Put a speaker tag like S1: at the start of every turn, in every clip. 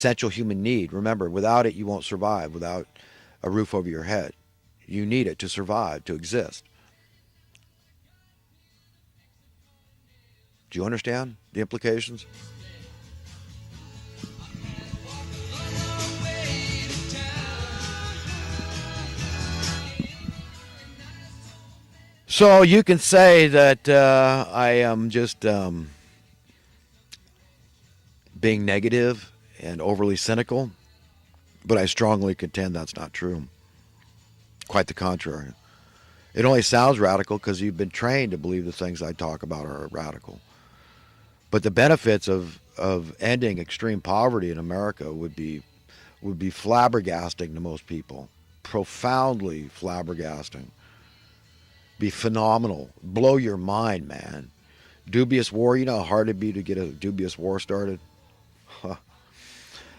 S1: essential human need. Remember, without it, you won't survive. Without a roof over your head, you need it to survive, to exist. Do you understand the implications? So you can say that I am just being negative and overly cynical, but I strongly contend that's not true. Quite the contrary. It only sounds radical because you've been trained to believe the things I talk about are radical. But the benefits of ending extreme poverty in America would be flabbergasting to most people, profoundly flabbergasting, be phenomenal, blow your mind, man. Dubious war, you know how hard it'd be to get a dubious war started? Huh.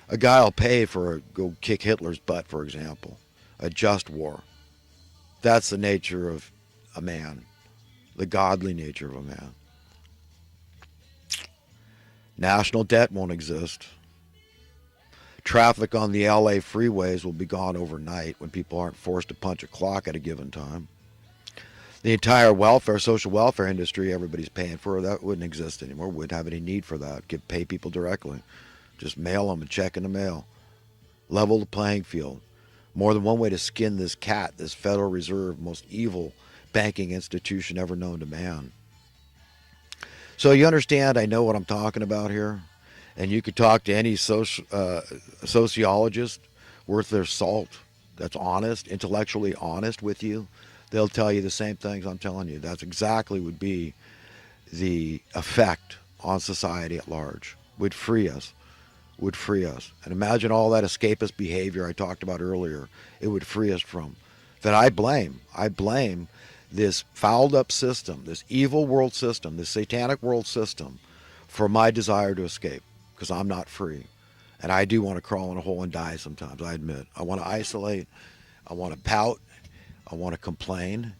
S1: A guy will pay for go kick Hitler's butt, for example. A just war. That's the nature of a man, the godly nature of a man. National debt won't exist. Traffic on the LA freeways will be gone overnight when people aren't forced to punch a clock at a given time. The entire social welfare industry everybody's paying for, that wouldn't exist anymore. Wouldn't have any need for that. Pay people directly. Just mail them a check in the mail. Level the playing field. More than one way to skin this cat, this Federal Reserve, most evil banking institution ever known to man. So you understand, I know what I'm talking about here. And you could talk to any sociologist worth their salt that's honest, intellectually honest with you. They'll tell you the same things I'm telling you. That's exactly would be the effect on society at large. Would free us. Would free us. And imagine all that escapist behavior I talked about earlier. It would free us from. That I blame. I blame this fouled up system, this evil world system, this satanic world system for my desire to escape. Because I'm not free. And I do want to crawl in a hole and die sometimes, I admit. I want to isolate. I want to pout. I want to complain,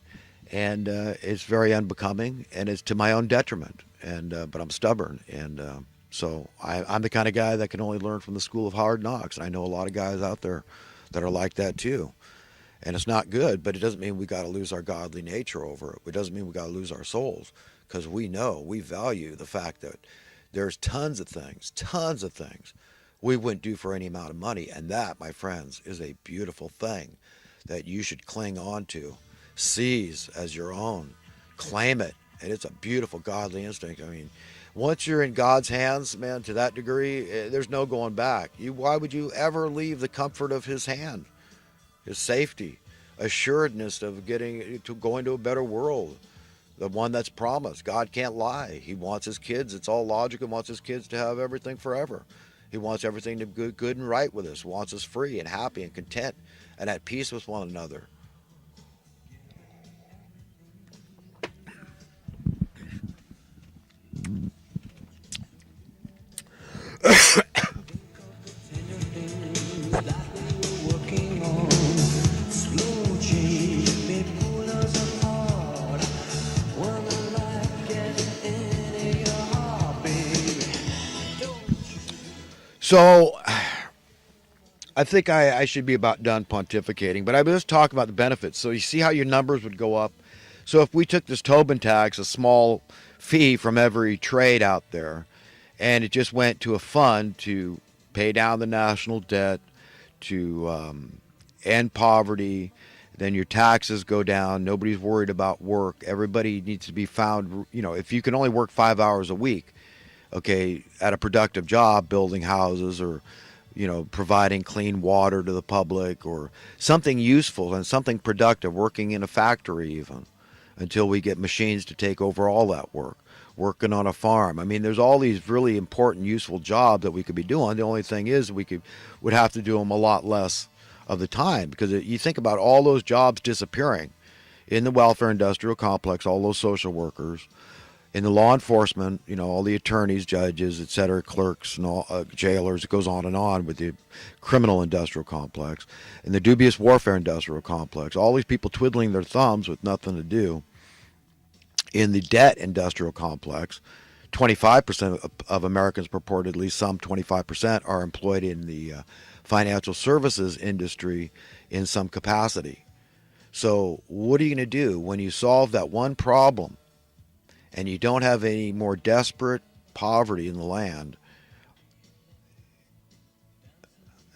S1: and it's very unbecoming, and it's to my own detriment. And but I'm stubborn, and so I'm the kind of guy that can only learn from the school of hard knocks. And I know a lot of guys out there that are like that too, and it's not good. But it doesn't mean we got to lose our godly nature over it. It doesn't mean we got to lose our souls, because we value the fact that there's tons of things we wouldn't do for any amount of money, and that, my friends, is a beautiful thing that you should cling on to, seize as your own, claim it, and it's a beautiful godly instinct. I mean, once you're in God's hands, man, to that degree, there's no going back. Why would you ever leave the comfort of His hand, His safety, assuredness of going to a better world, the one that's promised? God can't lie. He wants His kids. It's all logical. He wants His kids to have everything forever. He wants everything to be good and right with us. He wants us free and happy and content and at peace with one another. So I think I should be about done pontificating, but I was just talking about the benefits. So you see how your numbers would go up. So if we took this Tobin tax, a small fee from every trade out there, and it just went to a fund to pay down the national debt, to end poverty, then your taxes go down. Nobody's worried about work. Everybody needs to be found, if you can only work 5 hours a week, okay, at a productive job, building houses or providing clean water to the public, or something useful and something productive, working in a factory even, until we get machines to take over all that work, working on a farm. I mean, there's all these really important, useful jobs that we could be doing. The only thing is would have to do them a lot less of the time, because you think about all those jobs disappearing in the welfare industrial complex, all those social workers, in the law enforcement, all the attorneys, judges, et cetera, clerks, and all, jailers, it goes on with the criminal industrial complex, and the dubious warfare industrial complex, all these people twiddling their thumbs with nothing to do. In the debt industrial complex, 25% of Americans purportedly, some 25%, are employed in the financial services industry in some capacity. So what are you going to do when you solve that one problem and you don't have any more desperate poverty in the land?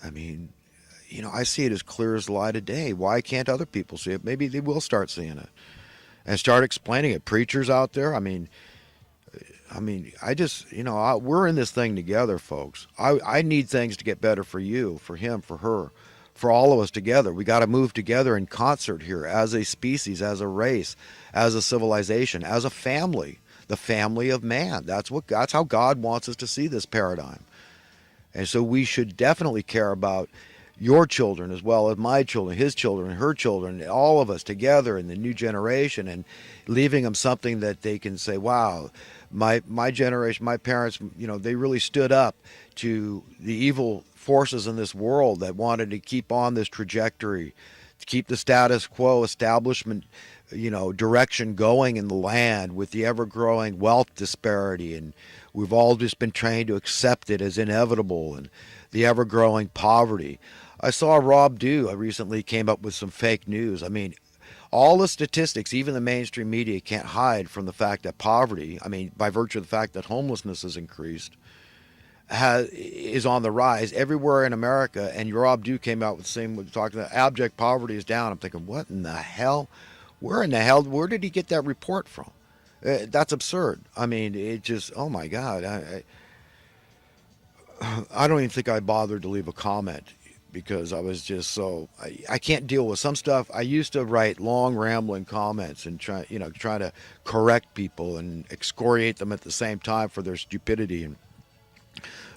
S1: I mean, I see it as clear as the light of day. Why can't other people see it? Maybe they will start seeing it and start explaining it. Preachers out there, I just, we're in this thing together, folks. I need things to get better for you, for him, for her, for all of us together. We got to move together in concert here as a species, as a race, as a civilization, as a family, the family of man. That's how God wants us to see this paradigm. And so we should definitely care about your children as well as my children, his children, her children, all of us together in the new generation, and leaving them something that they can say, wow, my generation, my parents, they really stood up to the evil forces in this world that wanted to keep on this trajectory, to keep the status quo establishment, direction going in the land with the ever-growing wealth disparity. And we've all just been trained to accept it as inevitable, and the ever-growing poverty. I saw Rob Dew recently came up with some fake news. All the statistics, even the mainstream media, can't hide from the fact that poverty, by virtue of the fact that homelessness has increased, is on the rise everywhere in America. And Rob Dew came out with talking about abject poverty is down. I'm thinking, what in the hell? Where did he get that report from? That's absurd. It just, oh my God. I don't even think I bothered to leave a comment because I was just I can't deal with some stuff. I used to write long rambling comments and try to correct people and excoriate them at the same time for their stupidity and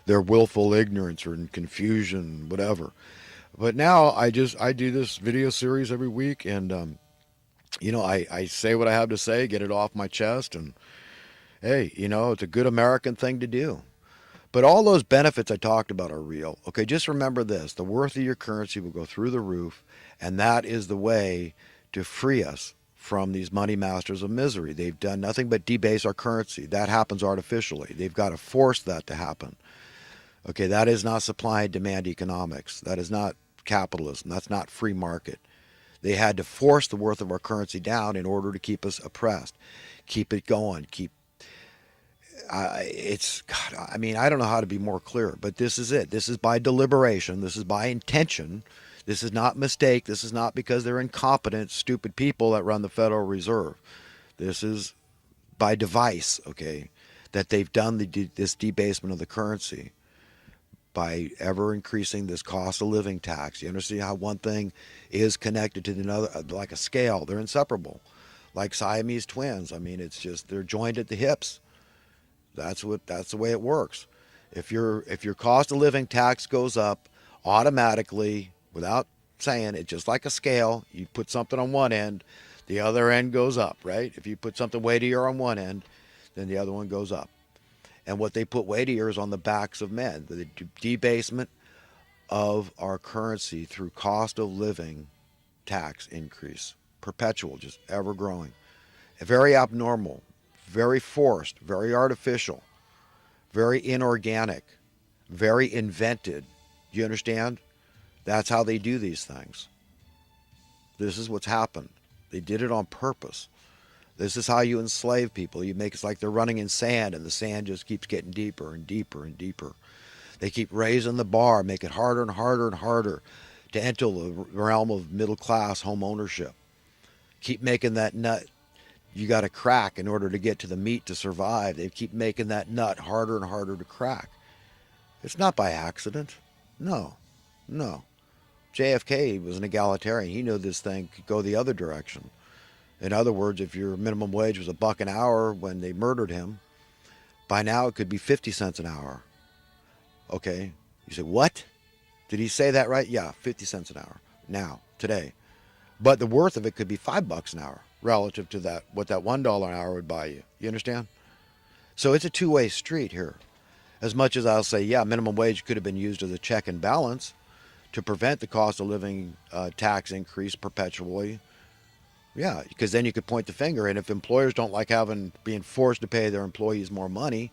S1: their willful ignorance or confusion, whatever. But now I do this video series every week, and I say what I have to say, get it off my chest, and hey, it's a good American thing to do. But all those benefits I talked about are real. Okay, just remember this. The worth of your currency will go through the roof, and that is the way to free us from these money masters of misery. They've done nothing but debase our currency. That happens artificially. They've got to force that to happen. Okay, that is not supply and demand economics. That is not capitalism. That's not free market. They had to force the worth of our currency down in order to keep us oppressed, keep it going, I don't know how to be more clear, but this is it. This is by deliberation. This is by intention. This is not mistake. This is not because they're incompetent, stupid people that run the Federal Reserve. This is by device, okay, that they've done this debasement of the currency by ever increasing this cost of living tax. You understand how one thing is connected to another, like a scale. They're inseparable, like Siamese twins. It's just they're joined at the hips. That's the way it works. If your cost of living tax goes up automatically without saying it, just like a scale, you put something on one end, the other end goes up, right? If you put something weightier on one end, then the other one goes up. And what they put weightier is on the backs of men. The debasement of our currency through cost of living tax increase, perpetual, just ever growing, very abnormal, very forced, very artificial, very inorganic, very invented. You understand? That's how they do these things. This is what's happened. They did it on purpose. This is how you enslave people. You make it like they're running in sand, and the sand just keeps getting deeper and deeper and deeper. They keep raising the bar, make it harder and harder and harder to enter the realm of middle-class home ownership. Keep making that nut you got to crack in order to get to the meat to survive. They keep making that nut harder and harder to crack. It's not by accident. No. JFK was an egalitarian. He knew this thing could go the other direction. In other words, if your minimum wage was $1 an hour when they murdered him, by now it could be 50 cents an hour. Okay. You say, what? Did he say that right? Yeah, 50 cents an hour now, today. But the worth of it could be $5 an hour relative to that, what that $1 an hour would buy you. You understand? So it's a two-way street here. As much as I'll say, yeah, minimum wage could have been used as a check and balance to prevent the cost of living tax increase perpetually. Yeah, because then you could point the finger, and if employers don't like being forced to pay their employees more money,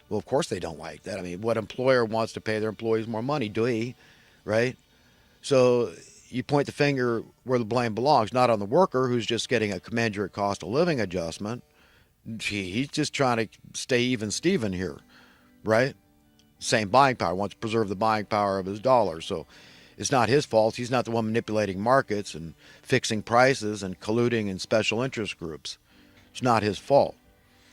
S1: well, of course they don't like that. I mean, what employer wants to pay their employees more money? Do we? Right? So you point the finger where the blame belongs, not on the worker who's just getting a commensurate cost of living adjustment. He's just trying to stay even Steven here, right? Same buying power, wants to preserve the buying power of his dollar. So it's not his fault. He's not the one manipulating markets and fixing prices and colluding in special interest groups. It's not his fault.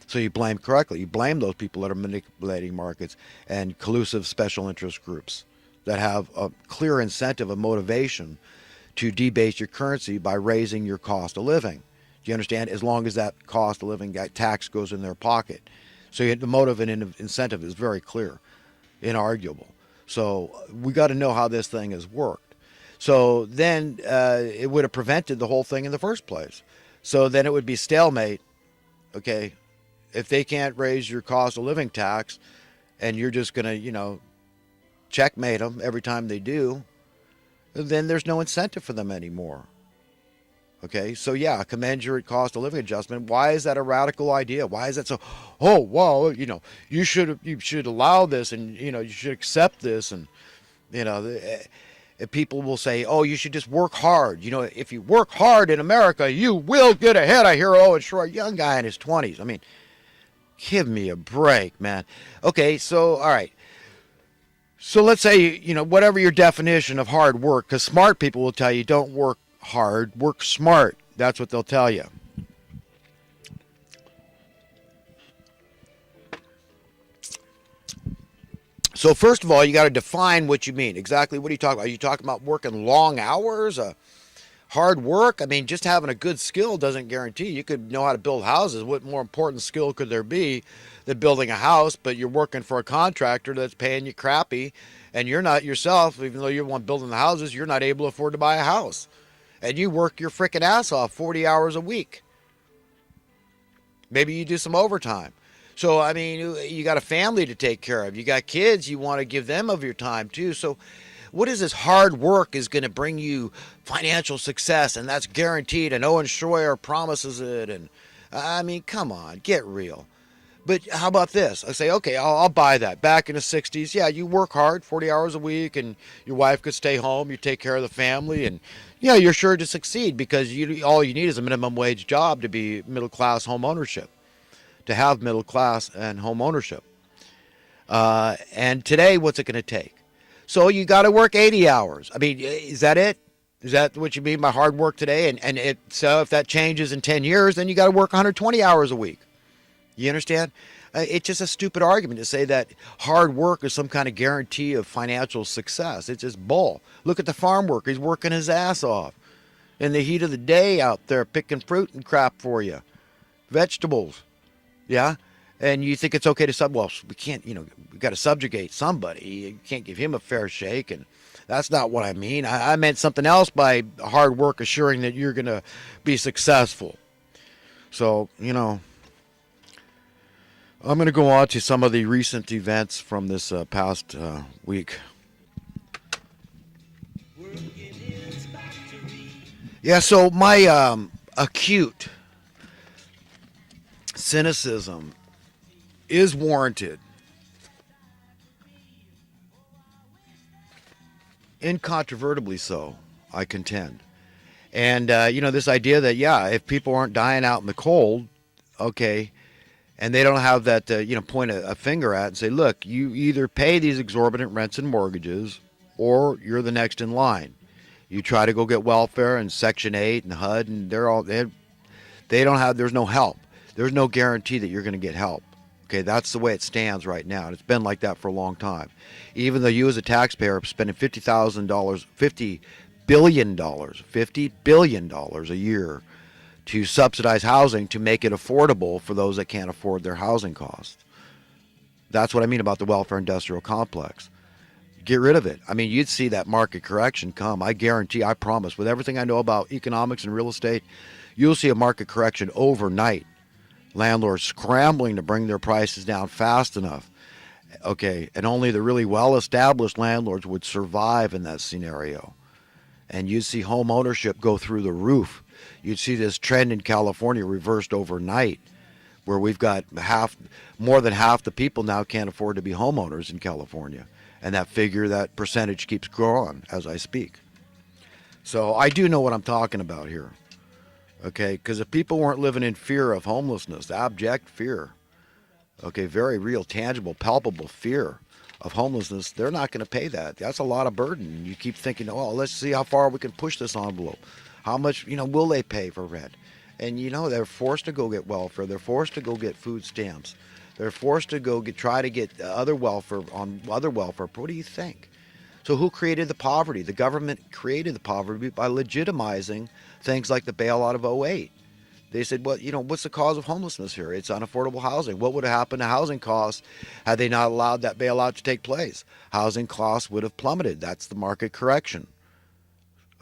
S1: So you blame correctly. You blame those people that are manipulating markets and collusive special interest groups that have a clear incentive, a motivation to debase your currency by raising your cost of living. Do you understand? As long as that cost of living, that tax goes in their pocket. So the motive and incentive is very clear, inarguable. So we got to know how this thing has worked. So then it would have prevented the whole thing in the first place. So then it would be stalemate, okay? If they can't raise your cost of living tax and you're just going to, checkmate them every time they do, then there's no incentive for them anymore. Okay, so yeah, commensurate cost of living adjustment. Why is that a radical idea? Why is that so? Oh, well, you should allow this, and you should accept this, and people will say, oh, you should just work hard. If you work hard in America, you will get ahead. I hear Owen Shroyer, young guy in his 20s. I mean, give me a break, man. Okay, so all right. So let's say, whatever your definition of hard work, because smart people will tell you don't work hard, work smart. That's what they'll tell you. So first of all, you got to define what you mean. Exactly what are you talking about? Are you talking about working long hours, hard work? I mean, just having a good skill doesn't guarantee you could know how to build houses. What more important skill could there be than building a house? But you're working for a contractor that's paying you crappy, and you're not yourself, even though you're the one building the houses, you're not able to afford to buy a house. And you work your freaking ass off 40 hours a week. Maybe you do some overtime. So, I mean, you got a family to take care of. You got kids, you want to give them of your time too. So what is this hard work is going to bring you financial success, and that's guaranteed, and Owen Shroyer promises it, and I mean, come on, get real. But how about this? I say, okay, I'll buy that. Back in the 60s, yeah, you work hard, 40 hours a week, and your wife could stay home, you take care of the family, and yeah, you're sure to succeed because all you need is a minimum wage job to be middle-class home ownership, to have middle class and home ownership. And today, what's it going to take? So you got to work 80 hours. I mean, is that it? Is that what you mean by hard work today? So if that changes in 10 years, then you got to work 120 hours a week. You understand? It's just a stupid argument to say that hard work is some kind of guarantee of financial success. It's just bull. Look at the farm worker. He's working his ass off in the heat of the day out there picking fruit and crap for you. Vegetables. Yeah? And you think it's okay to well, we can't, we got to subjugate somebody. You can't give him a fair shake. And that's not what I mean. I meant something else by hard work assuring that you're going to be successful. So, I'm going to go on to some of the recent events from this past week. Yeah, so my acute cynicism is warranted. Incontrovertibly so, I contend. And, this idea that, yeah, if people aren't dying out in the cold, okay, and they don't have that, point a finger at and say, look, you either pay these exorbitant rents and mortgages or you're the next in line. You try to go get welfare and Section 8 and HUD, and there's no help. There's no guarantee that you're going to get help. Okay, that's the way it stands right now. And it's been like that for a long time. Even though you as a taxpayer are spending $50 billion a year to subsidize housing to make it affordable for those that can't afford their housing costs. That's what I mean about the welfare industrial complex. Get rid of it. I mean, you'd see that market correction come. I guarantee, I promise, with everything I know about economics and real estate, you'll see a market correction overnight. Landlords scrambling to bring their prices down fast enough. Okay, and only the really well-established landlords would survive in that scenario. and you'd see home ownership go through the roof. You'd see this trend in California reversed overnight, where we've got more than half the people now can't afford to be homeowners in California. And that percentage keeps growing as I speak. So I do know what I'm talking about here. Okay, because if people weren't living in fear of homelessness, abject fear, okay, very real, tangible, palpable fear of homelessness, they're not going to pay that. That's a lot of burden. You keep thinking, oh, let's see how far we can push this envelope. How much, will they pay for rent? And they're forced to go get welfare. They're forced to go get food stamps. They're forced to go try to get other welfare. What do you think? So who created the poverty? The government created the poverty by legitimizing things like the bailout of '08. They said, well, what's the cause of homelessness here? It's unaffordable housing. What would have happened to housing costs had they not allowed that bailout to take place? Housing costs would have plummeted. That's the market correction.